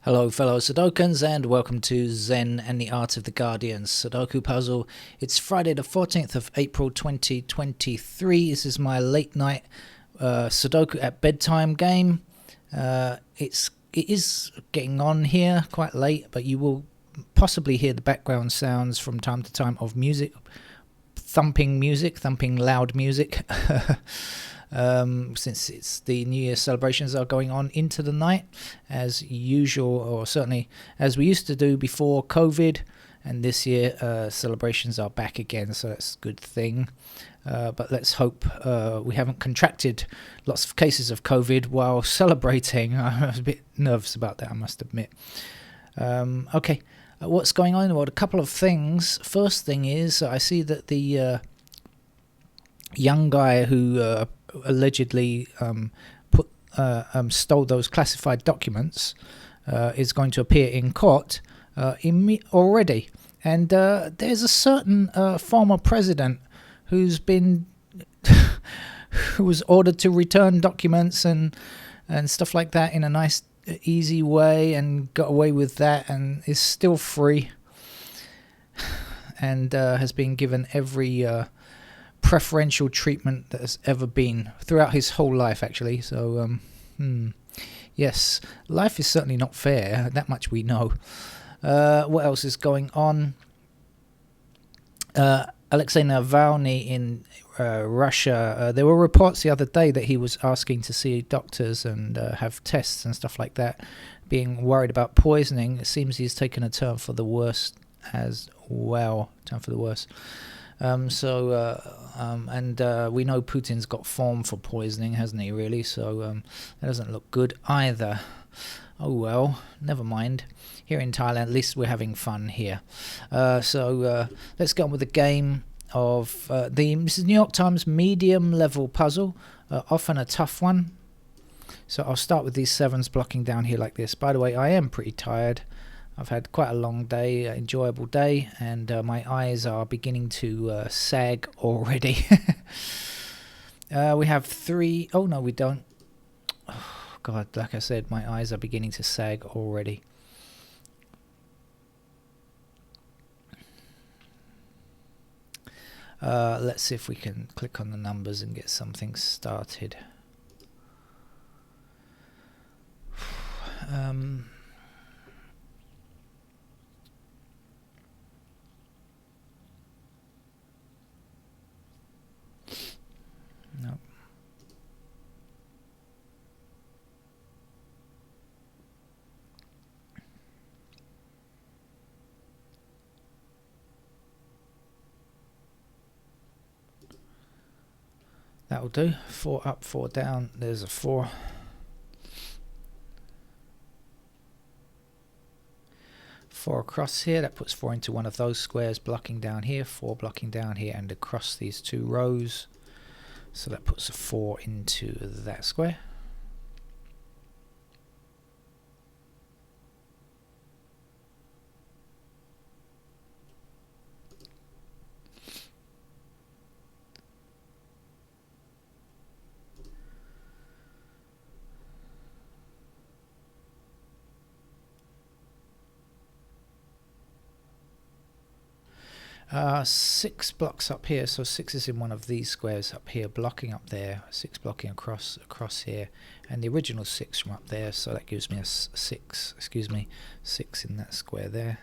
Hello fellow Sudokans and welcome to Zen and the Art of the Guardian Sudoku puzzle. It's Friday the 14th of April 2023. This is my late night Sudoku at bedtime game. It is getting on here quite late, but you will possibly hear the background sounds from time to time of music, thumping loud music. Since it's the New Year celebrations are going on into the night as usual, or certainly as we used to do before COVID, and this year celebrations are back again, so that's a good thing. But let's hope we haven't contracted lots of cases of COVID while celebrating. I was a bit nervous about that, I must admit. Okay, what's going on? Well, a couple of things. First thing is I see that the young guy who allegedly stole those classified documents is going to appear in court already, and there's a certain former president who's been who was ordered to return documents and stuff like that in a nice easy way and got away with that and is still free and has been given every preferential treatment that has ever been throughout his whole life, actually. So yes, life is certainly not fair, that much we know. What else is going on? Alexei Navalny in Russia, there were reports the other day that he was asking to see doctors and have tests and stuff like that, being worried about poisoning. It seems he's taken a turn for the worse as well. And we know Putin's got form for poisoning, hasn't he, really? So that doesn't look good either. Oh well, never mind. Here in Thailand, at least we're having fun here. So let's get on with the game of this is New York Times medium level puzzle, often a tough one. So I'll start with these sevens blocking down here like this. By the way, I am pretty tired. I've had quite a long day, enjoyable day, and my eyes are beginning to sag already. We have three. Oh no, we don't. Oh, God, like I said, my eyes are beginning to sag already. Let's see if we can click on the numbers and get something started. No. That'll do. 4 up, 4 down. There's a 4. Four across here. That puts 4 into one of those squares, blocking down here. 4 blocking down here, and across these two rows. So that puts a 4 into that square. Six blocks up here, so 6 is in one of these squares up here, blocking up there. 6 blocking across here, and the original 6 from up there, so that gives me a 6. 6 in that square there.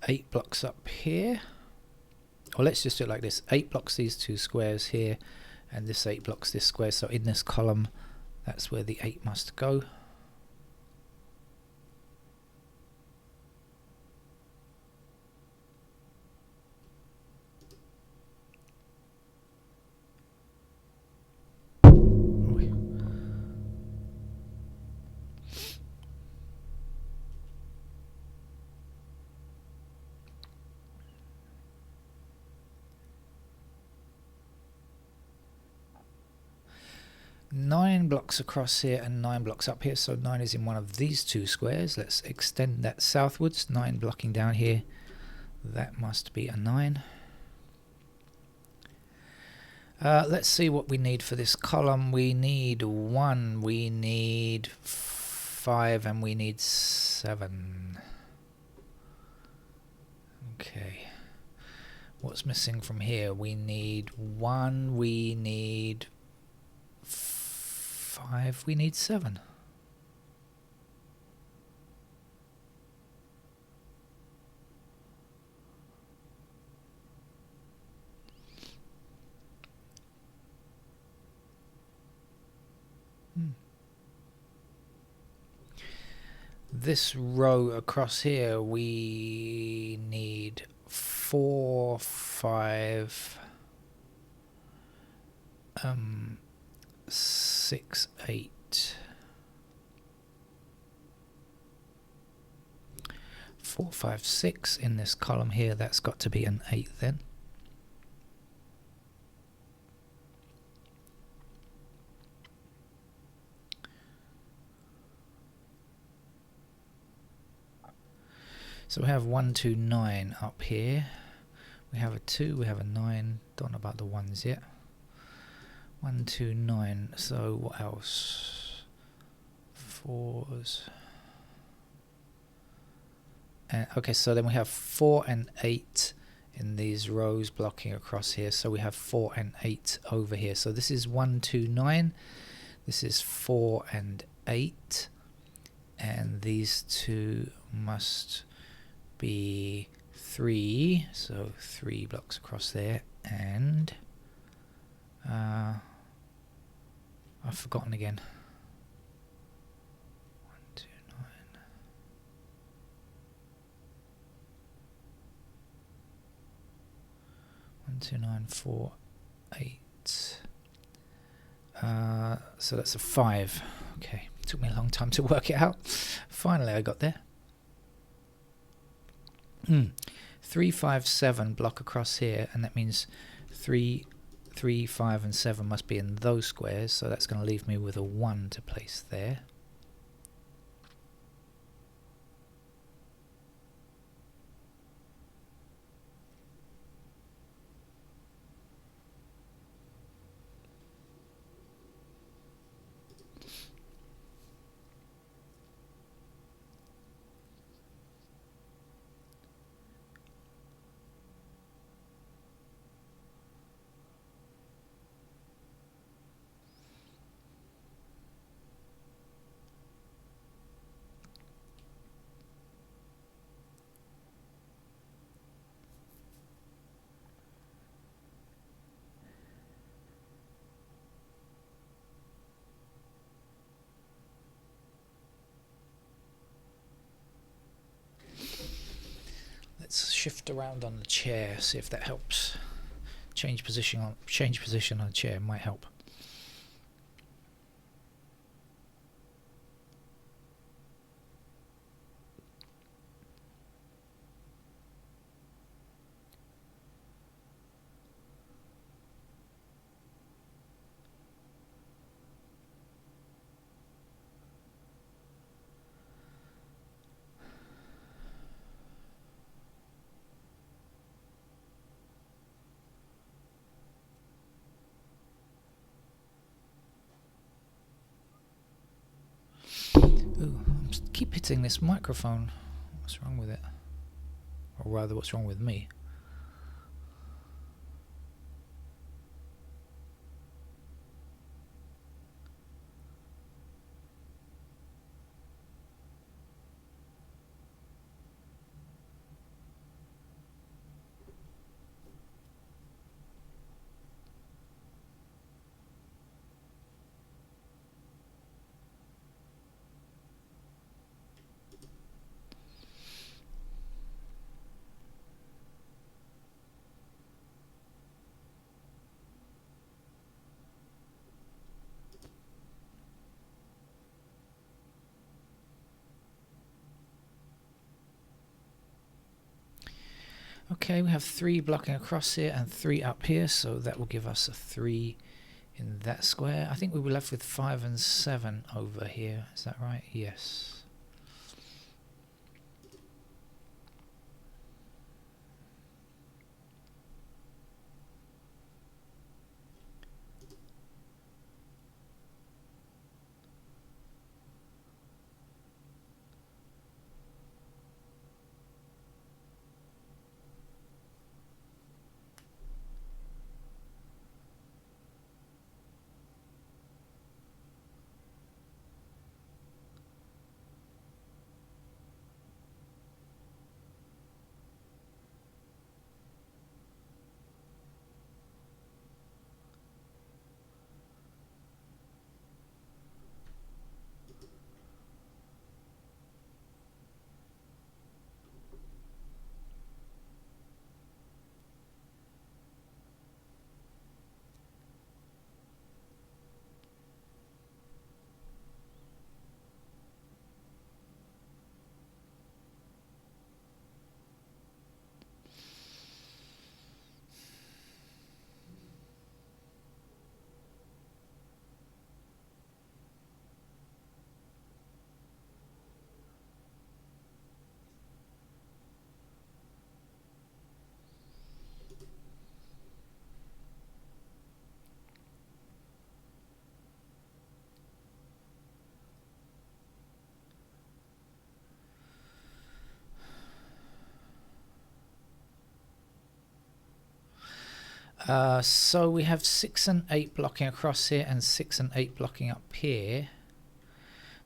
Eight blocks up here. Or let's just do it like this. 8 blocks these two squares here, and this 8 blocks this square. So in this column, that's where the 8 must go. 9 blocks across here and 9 blocks up here, so 9 is in one of these two squares. Let's extend that southwards. 9 blocking down here, that must be a 9. Let's see what we need for this column. We need 1, we need 5, and we need 7. Okay, what's missing from here? We need 1, we need 5, we need 7. This row across here, we need 4, 5, 6, 8. 4, 5, 6 in this column here. That's got to be an 8 then. So we have 1, 2, 9 up here. We have a 2, we have a 9. Don't know about the 1s yet. 1, 2, 9. So what else? 4s. Okay, so then we have 4 and 8 in these rows blocking across here. So we have 4 and 8 over here. So this is 1, 2, 9. This is 4 and 8. And these two must be 3, so 3 blocks across there, and I've forgotten again. 1, 2, 9. 1, 2, 9, 4, 8. So that's a 5. Okay, took me a long time to work it out. Finally, I got there. 3, 5, 7 block across here, and that means 3, 5, and 7 must be in those squares, so that's going to leave me with a 1 to place there. Let's shift around on the chair, see if that helps. Change position on the chair might help. Keep hitting this microphone. What's wrong with it? Or rather, what's wrong with me? Okay, we have 3 blocking across here and 3 up here, so that will give us a 3 in that square. I think we were left with 5 and 7 over here. Is that right? Yes. So we have 6 and 8 blocking across here and 6 and 8 blocking up here.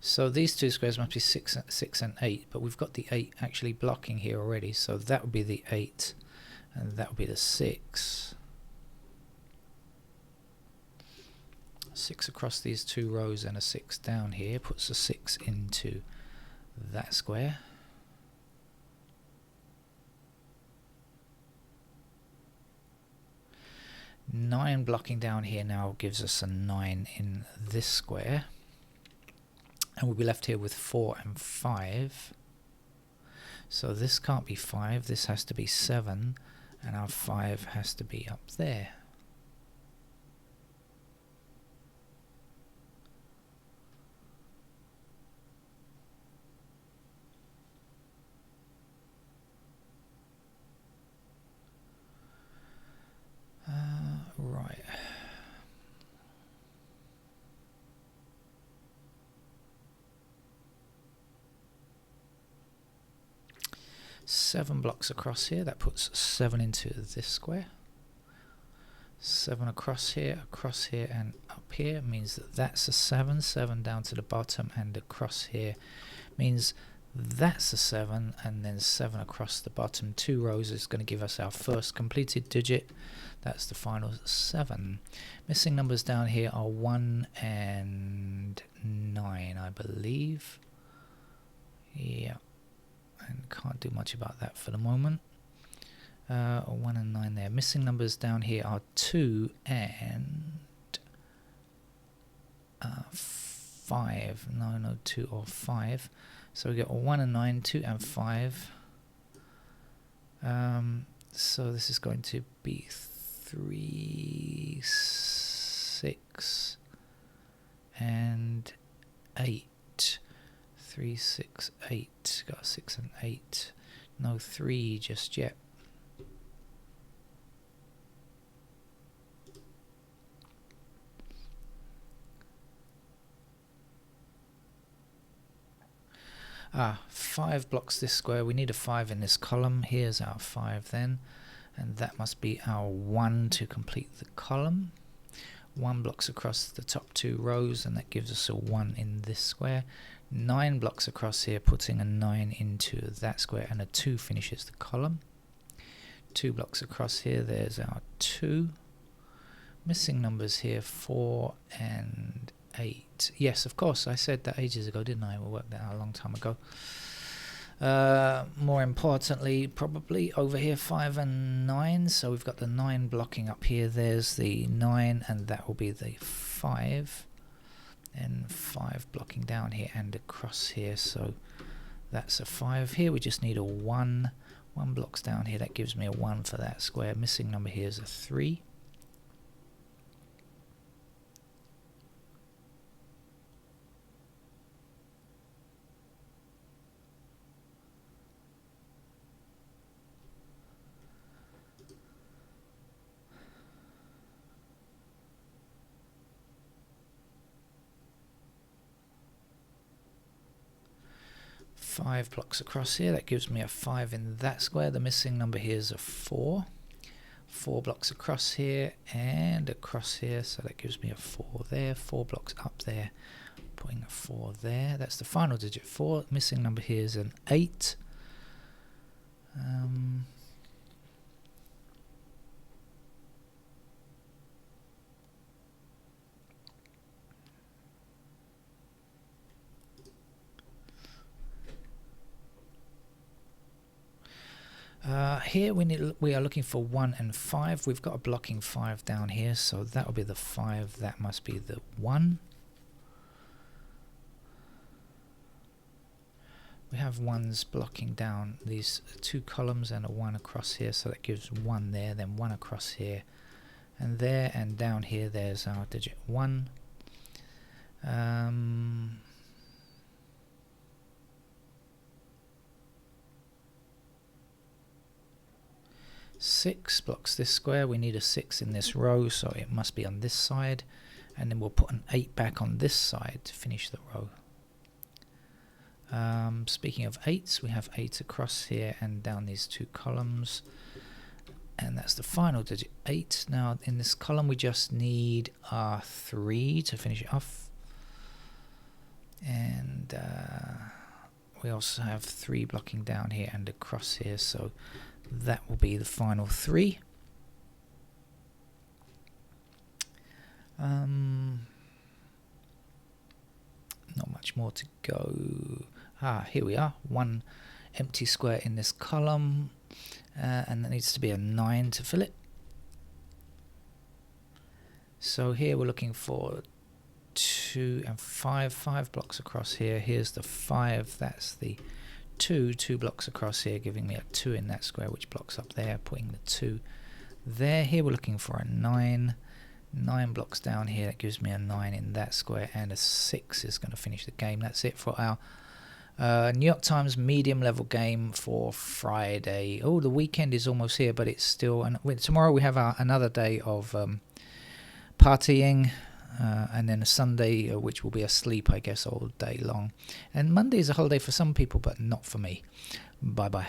So these two squares must be 6 and 8, but we've got the 8 actually blocking here already, so that would be the 8 and that would be the 6. 6 across these two rows and a 6 down here puts a 6 into that square. Nine blocking down here now gives us a 9 in this square, and we'll be left here with 4 and 5. So this can't be 5, this has to be 7, and our 5 has to be up there. Right. Seven blocks across here, that puts 7 into this square. 7 across here, and up here means that that's a 7. 7 down to the bottom and across here means that's a 7, and then 7 across the bottom 2 rows is going to give us our first completed digit. That's the final 7. Missing numbers down here are 1 and 9, I believe. Yeah, and can't do much about that for the moment. 1 and 9 there. Missing numbers down here are 2 and 5. No, 2 or 5. So we got 1 and 9, 2 and 5. So this is going to be 3, 6 and 8. 3, 6, 8. Got 6 and 8. No 3 just yet. Ah, 5 blocks this square. We need a 5 in this column. Here's our 5 then. And that must be our 1 to complete the column. 1 blocks across the top 2 rows, and that gives us a 1 in this square. 9 blocks across here, putting a 9 into that square, and a 2 finishes the column. 2 blocks across here, there's our 2. Missing numbers here, 4 and 8. Yes, of course, I said that ages ago, didn't I? We worked that out a long time ago. More importantly, probably over here 5 and 9, so we've got the 9 blocking up here. There's the 9, and that will be the 5, and 5 blocking down here and across here, so that's a 5 here. We just need a 1. 1 blocks down here, that gives me a 1 for that square. Missing number here is a 3. 5 blocks across here. That gives me a 5 in that square. The missing number here is a 4. 4 blocks across here and across here, so that gives me a 4 there. 4 blocks up there, putting a 4 there. That's the final digit 4. Missing number here is an 8. Here we are looking for 1 and 5. We've got a blocking 5 down here, so that will be the 5. That must be the 1. We have 1s blocking down these 2 columns and a 1 across here, so that gives 1 there, then 1 across here and there, and down here there's our digit 1. 6 blocks this square. We need a 6 in this row, so it must be on this side, and then we'll put an 8 back on this side to finish the row. Speaking of 8s, we have 8 across here and down these 2 columns, and that's the final digit 8. Now in this column we just need our 3 to finish it off, and we also have 3 blocking down here and across here, so that will be the final 3. Not much more to go. Here we are, 1 empty square in this column, and there needs to be a 9 to fill it. So here we're looking for 2 and 5, 5 blocks across here. Here's the 5, that's the 2 blocks across here, giving me a 2 in that square, which blocks up there, putting the 2 there. Here we're looking for a 9 blocks down here, that gives me a 9 in that square, and a 6 is going to finish the game. That's it for our New York Times medium level game for Friday. Oh, the weekend is almost here, but it's still, and tomorrow we have another day of partying, and then a Sunday which will be asleep, I guess, all day long, and Monday is a holiday for some people but not for me. Bye bye.